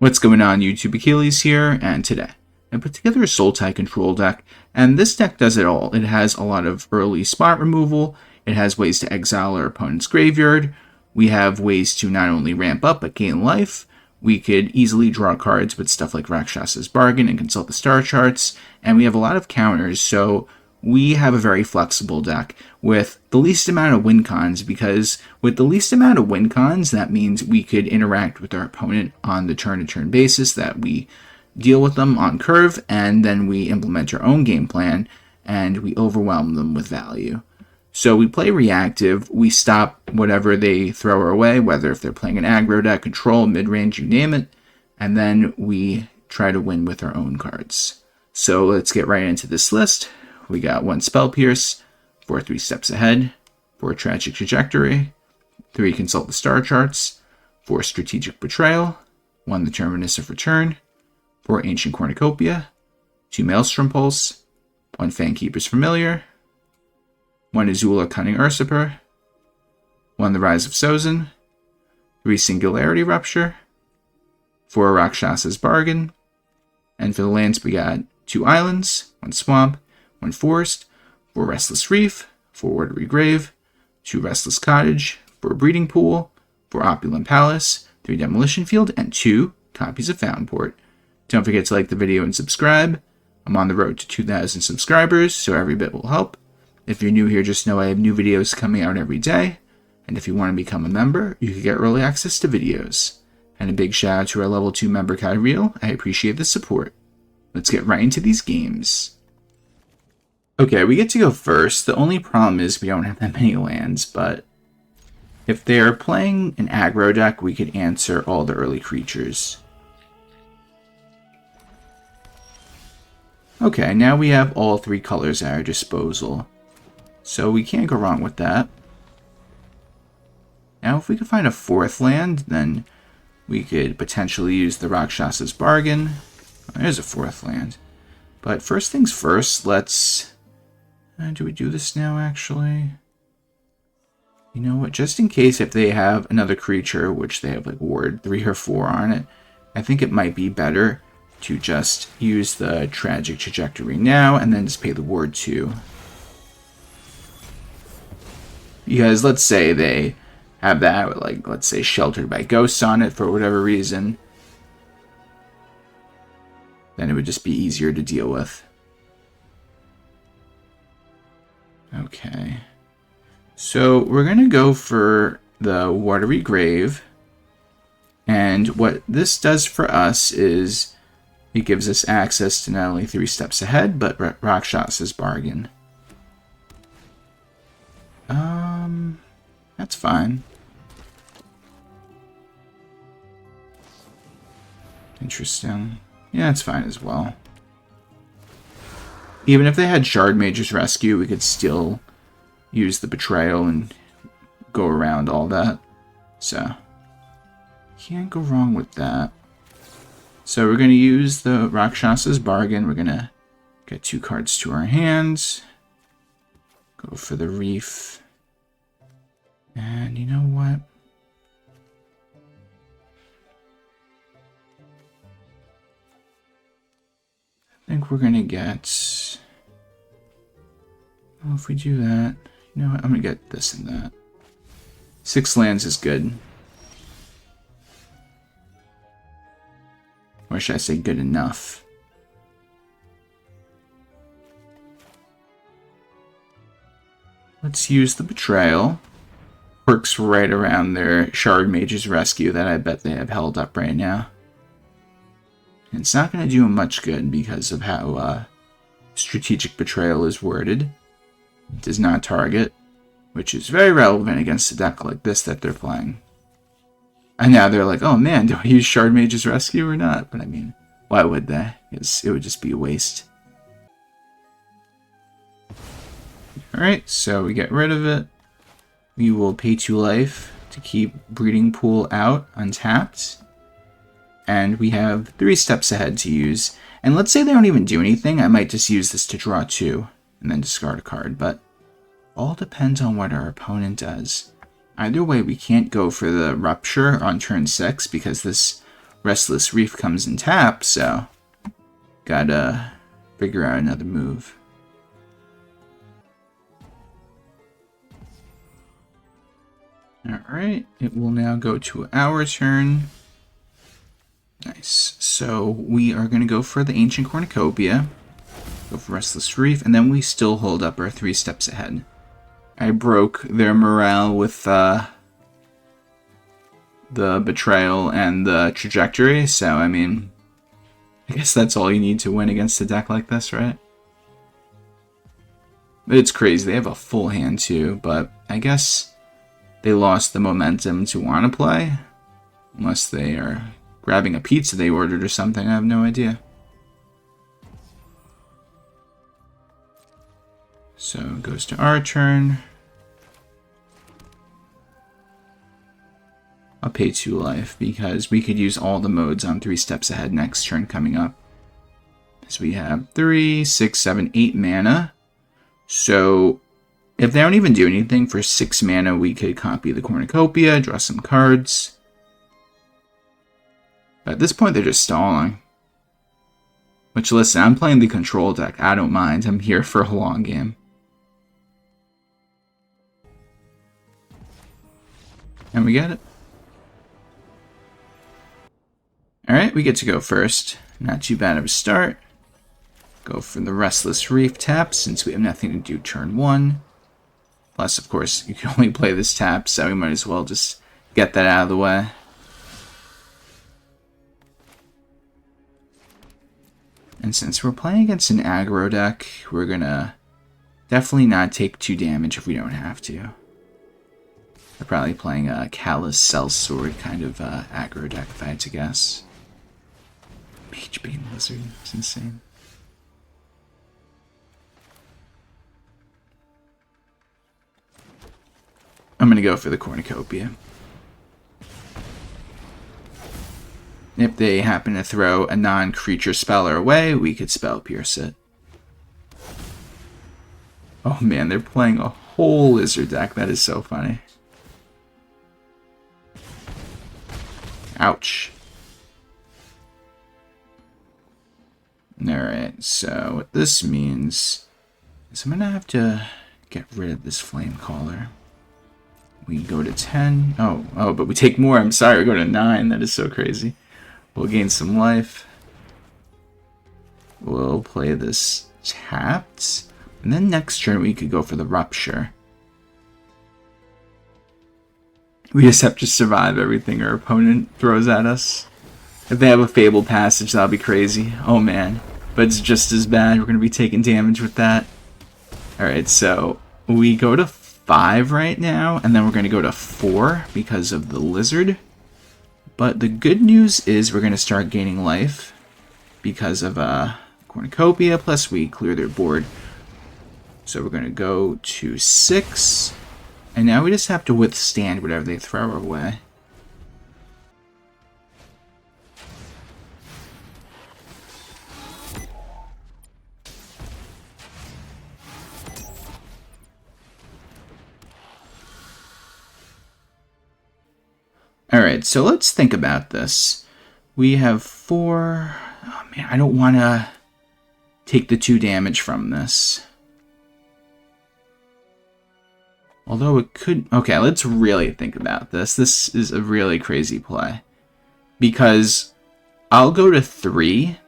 What's going on, YouTube? Achilles here, and today I put together a Sultai control deck, and this deck does it all. It has a lot of early spot removal, it has ways to exile our opponent's graveyard, we have ways to not only ramp up but gain life, we could easily draw cards with stuff like Rakshas's Bargain and consult the star charts, and we have a lot of counters, so we have a very flexible deck with the least amount of win cons, because with the least amount of win cons, that means we could interact with our opponent on the turn-to-turn basis, that we deal with them on curve, and then we implement our own game plan, and we overwhelm them with value. So we play reactive, we stop whatever they throw our way, whether if they're playing an aggro deck, control, mid-range, you name it, and then we try to win with our own cards. So let's get right into this list. We got 1 Spell Pierce, 4 3 Steps Ahead, 4 Tragic Trajectory, 3 Consult the Star Charts, 4 Strategic Betrayal, 1 the Terminus of Return, 4 Ancient Cornucopia, 2 Maelstrom Pulse, 1 Fangkeeper's Familiar, 1 Azula Cunning Usurper, 1 the Rise of Sozin, 3 Singularity Rupture, 4 Rakshas's Bargain, and for the lands we got 2 Islands, 1 Swamp, 1 Forest, 4 Restless Reef, 4 Watery Grave, 2 Restless Cottage, 4 Breeding Pool, 4 Opulent Palace, 3 Demolition Field, and 2 copies of Fountainport. Don't forget to like the video and subscribe. I'm on the road to 2,000 subscribers, so every bit will help. If you're new here, just know I have new videos coming out every day, and if you want to become a member, you can get early access to videos. And a big shout out to our level 2 member Kyreel. I appreciate the support. Let's get right into these games. Okay, we get to go first. The only problem is we don't have that many lands, but if they're playing an aggro deck, we could answer all the early creatures. Okay, now we have all 3 colors at our disposal, so we can't go wrong with that. Now, if we could find a 4th land, then we could potentially use the Rakshas's Bargain. Oh, there's a 4th land. But first things first, let's... do we do this now, actually? You know what? Just in case if they have another creature, which they have like ward 3 or 4 on it, I think it might be better to just use the Tragic Trajectory now and then just pay the ward 2. Because let's say they have that, like, let's say Sheltered by Ghosts on it for whatever reason, then it would just be easier to deal with. Okay, so we're going to go for the Watery Grave, and what this does for us is it gives us access to not only 3 steps ahead, but Rakshas's Bargain. That's fine. Interesting. Yeah, that's fine as well. Even if they had Shard Mage's Rescue, we could still use the Betrayal and go around all that. So, can't go wrong with that. So we're going to use the Rakshas's Bargain. We're going to get 2 cards to our hands. Go for the Reef. And you know what? I think we're going to get... Oh, if we do that... You know what? I'm going to get this and that. 6 lands is good. Or should I say good enough? Let's use the Betrayal. Works right around their Shard Mage's Rescue that I bet they have held up right now. It's not going to do them much good because of how Strategic Betrayal is worded. It does not target, which is very relevant against a deck like this that they're playing. And now they're like, oh man, do I use Shard Mage's Rescue or not? But I mean, why would they? It would just be a waste. Alright, so we get rid of it. We will pay 2 life to keep Breeding Pool out untapped. And we have 3 steps ahead to use. And let's say they don't even do anything, I might just use this to draw 2 and then discard a card. But all depends on what our opponent does. Either way, we can't go for the Rupture on turn 6 because this Restless Reef comes in tap, so gotta figure out another move. Alright, it will now go to our turn. Nice. So we are going to go for the Ancient Cornucopia, go for Restless Reef, and then we still hold up our 3 steps ahead. I broke their morale with the Betrayal and the Trajectory, so I mean, I guess that's all you need to win against a deck like this, right? But it's crazy. They have a full hand too, but I guess they lost the momentum to want to play, unless they are grabbing a pizza they ordered or something. I have no idea. So it goes to our turn. I'll pay 2 life because we could use all the modes on 3 steps ahead next turn coming up. So we have 3, 6, 7, 8 mana. So if they don't even do anything for 6 mana, we could copy the Cornucopia, draw some cards. But at this point, they're just stalling. Which, listen, I'm playing the control deck. I don't mind. I'm here for a long game. And we get it. Alright, we get to go first. Not too bad of a start. Go for the Restless Reef tap, since we have nothing to do turn 1. Plus, of course, you can only play this tap, so we might as well just get that out of the way. And since we're playing against an aggro deck, we're gonna definitely not take 2 damage if we don't have to. We're probably playing a Callous Sellsword kind of aggro deck, if I had to guess. Magebane Lizard, it's insane. I'm gonna go for the Cornucopia. If they happen to throw a non-creature spell our way, we could Spell Pierce it. Oh man, they're playing a whole lizard deck. That is so funny. Ouch. Alright, so what this means is I'm going to have to get rid of this Flame Caller. We go to 10. Oh, but we take more. I'm sorry, we go to 9. That is so crazy. We'll gain some life. We'll play this tapped. And then next turn we could go for the Rupture. We just have to survive everything our opponent throws at us. If they have a Fabled Passage, that'll be crazy. Oh man. But it's just as bad. We're going to be taking damage with that. Alright, so we go to 5 right now. And then we're going to go to 4 because of the Lizard. But the good news is we're going to start gaining life because of Cornucopia, plus we clear their board. So we're going to go to 6, and now we just have to withstand whatever they throw our way. Alright, so let's think about this. We have 4... Oh man, I don't want to take the 2 damage from this. Although it could... Okay, let's really think about this. This is a really crazy play. Because I'll go to 3.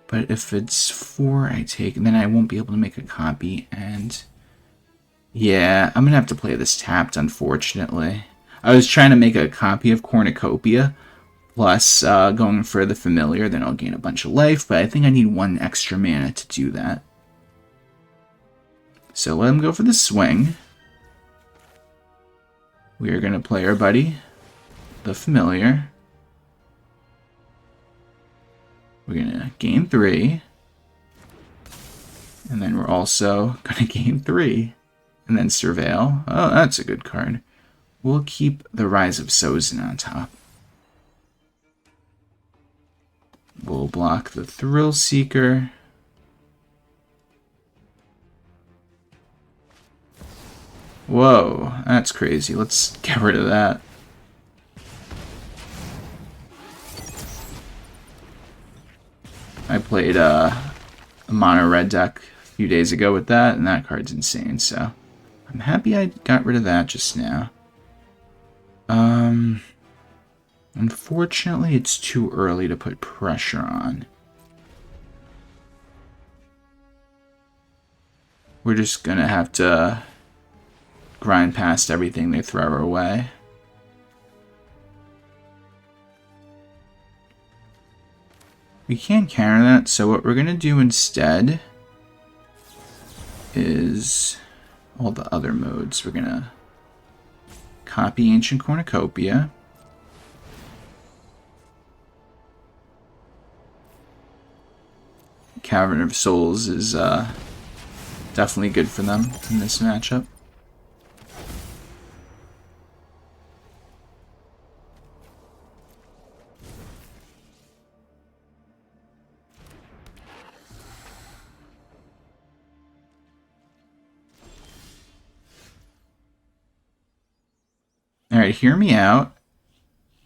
But if it's 4 I take, then I won't be able to make a copy, and... Yeah, I'm going to have to play this tapped, unfortunately. I was trying to make a copy of Cornucopia, plus going for the Familiar, then I'll gain a bunch of life, but I think I need 1 extra mana to do that. So let him go for the swing. We are going to play our buddy, the Familiar. We're going to gain 3. And then we're also going to gain 3. And then Surveil. Oh, that's a good card. We'll keep the Rise of Sozin on top. We'll block the Thrill Seeker. Whoa, that's crazy. Let's get rid of that. I played a mono red deck a few days ago with that, and that card's insane, so I'm happy I got rid of that just now. Unfortunately, it's too early to put pressure on. We're just gonna have to grind past everything they throw our way. We can't counter that, so what we're gonna do instead is all the other modes. We're gonna copy Ancient Cornucopia. Cavern of Souls is definitely good for them in this matchup. Alright, hear me out.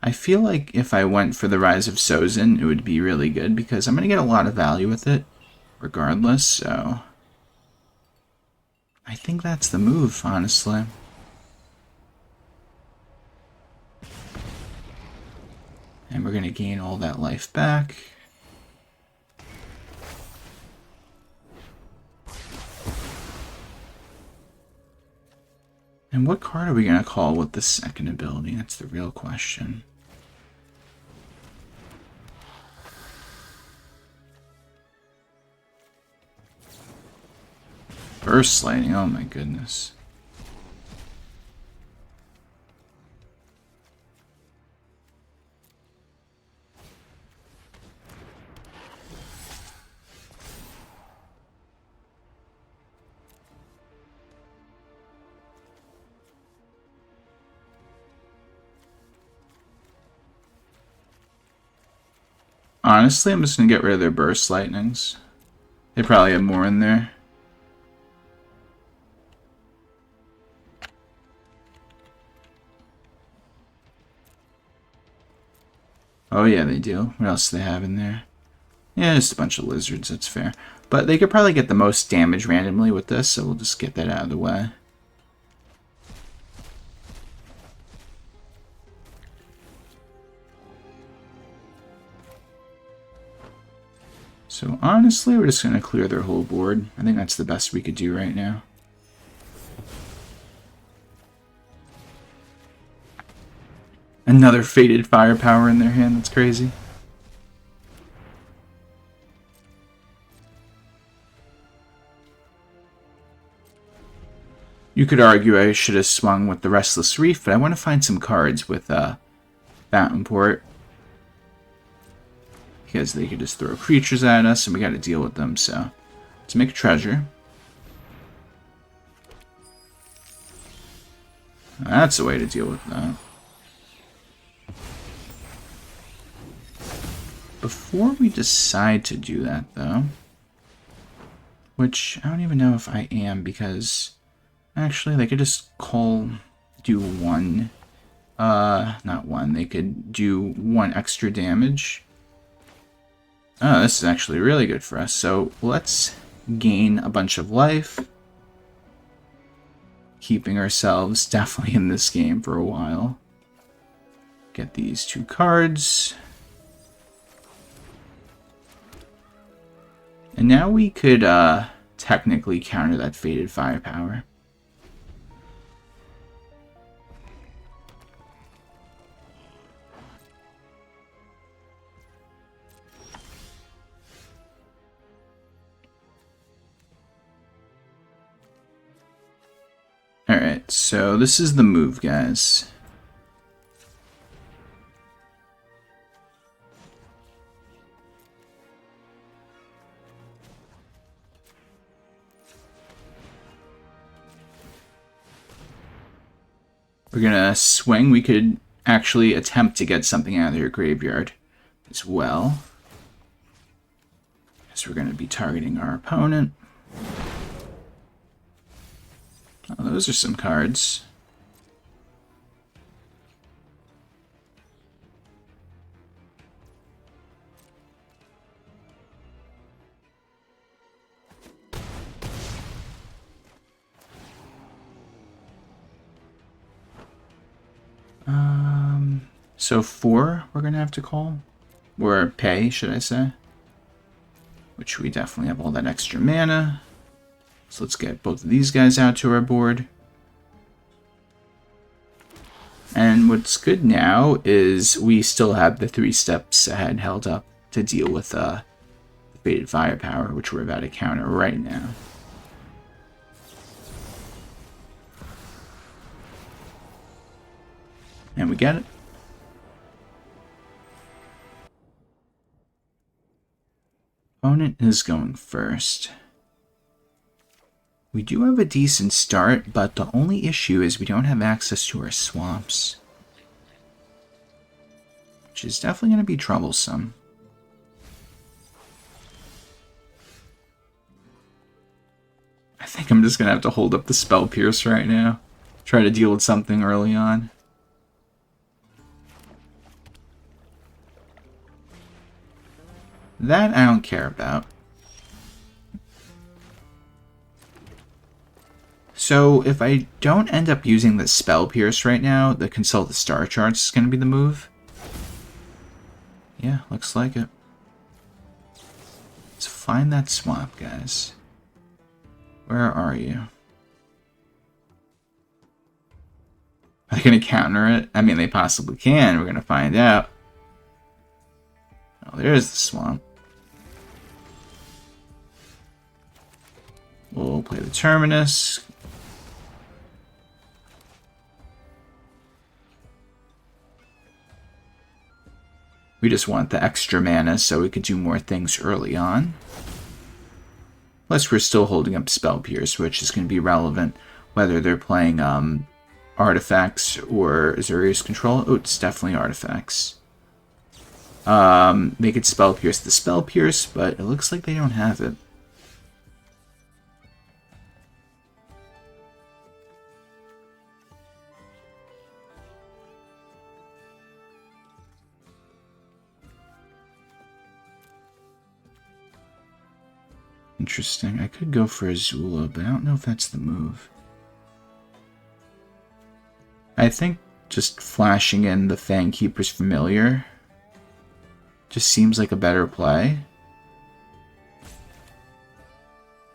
I feel like if I went for the Rise of Sozin, it would be really good because I'm going to get a lot of value with it regardless, so I think that's the move, honestly. And we're going to gain all that life back. And what card are we going to call with the second ability? That's the real question. Burst Lightning, oh my goodness. Honestly, I'm just going to get rid of their Burst Lightnings. They probably have more in there. Oh yeah, they do. What else do they have in there? Yeah, just a bunch of lizards, that's fair. But they could probably get the most damage randomly with this, so we'll just get that out of the way. So honestly, we're just going to clear their whole board. I think that's the best we could do right now. Another Fated Firepower in their hand, that's crazy. You could argue I should have swung with the Restless Reef, but I want to find some cards with Fountainport. Because they could just throw creatures at us and we got to deal with them, so let's make a treasure. That's a way to deal with that. Before we decide to do that, though, which I don't even know if I am, because actually they could just do one, not one, they could do one extra damage. Oh, this is actually really good for us. So let's gain a bunch of life, keeping ourselves definitely in this game for a while. Get these 2 cards. And now we could technically counter that Fated Firepower. Alright, so this is the move, guys. We're gonna swing. We could actually attempt to get something out of their graveyard as well. So we're gonna be targeting our opponent. Oh, those are some cards. So 4 we're going to have to call. Or pay, should I say. Which we definitely have all that extra mana. So let's get both of these guys out to our board. And what's good now is we still have the 3 steps ahead held up to deal with the Fated Firepower, which we're about to counter right now. And we get it. Opponent is going first. We do have a decent start, but the only issue is we don't have access to our swamps. Which is definitely going to be troublesome. I think I'm just going to have to hold up the Spell Pierce right now. Try to deal with something early on. That I don't care about. So if I don't end up using the Spell Pierce right now, the Consult the Star Charts is going to be the move. Yeah, looks like it. Let's find that swamp, guys. Where are you? Are they going to counter it? I mean, they possibly can. We're going to find out. Oh, there's the swamp. We'll play the Terminus. We just want the extra mana so we could do more things early on. Plus, we're still holding up Spell Pierce, which is going to be relevant whether they're playing artifacts or Azuria's Control. Oh, it's definitely artifacts. They could Spell Pierce the Spell Pierce, but it looks like they don't have it. Interesting. I could go for Azula, but I don't know if that's the move. I think just flashing in the Fangkeeper's Familiar just seems like a better play.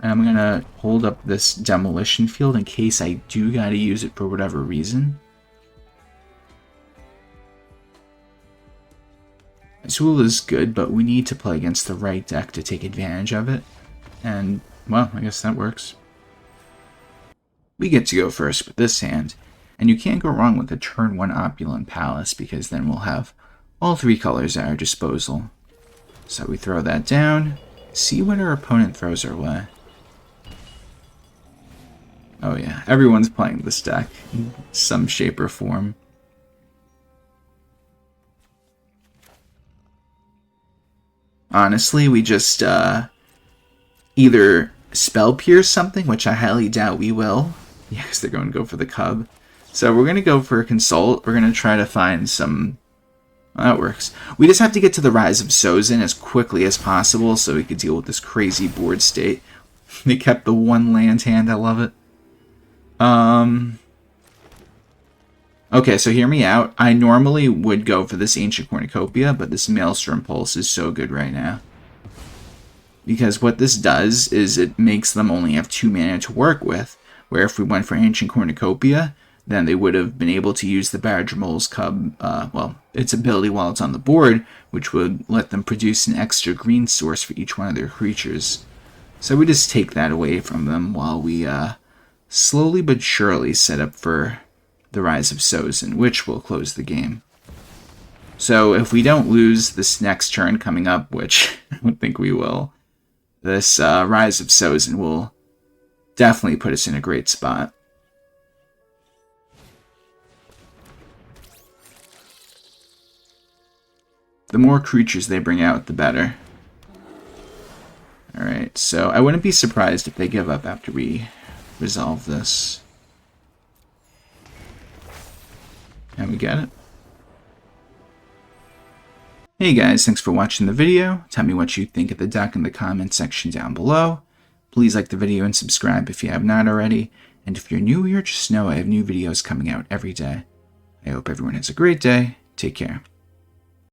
And I'm going to hold up this Demolition Field in case I do got to use it for whatever reason. Azula is good, but we need to play against the right deck to take advantage of it. And, well, I guess that works. We get to go first with this hand, and you can't go wrong with the turn 1 Opulent Palace, because then we'll have all 3 colors at our disposal. So we throw that down, see what our opponent throws our way. Oh yeah, everyone's playing this deck in some shape or form. Honestly, we just, either Spell Pierce something, which I highly doubt we will. Yeah, because they're going to go for the Cub. So we're going to go for a Consult. We're going to try to find some... Well, that works. We just have to get to the Rise of Sozin as quickly as possible so we can deal with this crazy board state. They kept the 1 land hand. I love it. Okay, so hear me out. I normally would go for this Ancient Cornucopia, but this Maelstrom Pulse is so good right now. Because what this does is it makes them only have 2 mana to work with, where if we went for Ancient Cornucopia, then they would have been able to use the Badgermole's Cub, well, its ability while it's on the board, which would let them produce an extra green source for each one of their creatures. So we just take that away from them while we slowly but surely set up for the Rise of Sozin, which will close the game. So if we don't lose this next turn coming up, which I don't think we will, this Rise of Sozin will definitely put us in a great spot. The more creatures they bring out, the better. Alright, so I wouldn't be surprised if they give up after we resolve this. And we get it. Hey guys, thanks for watching the video. Tell me what you think of the deck in the comment section down below. Please like the video and subscribe if you have not already. And if you're new here, just know I have new videos coming out every day. I hope everyone has a great day. Take care.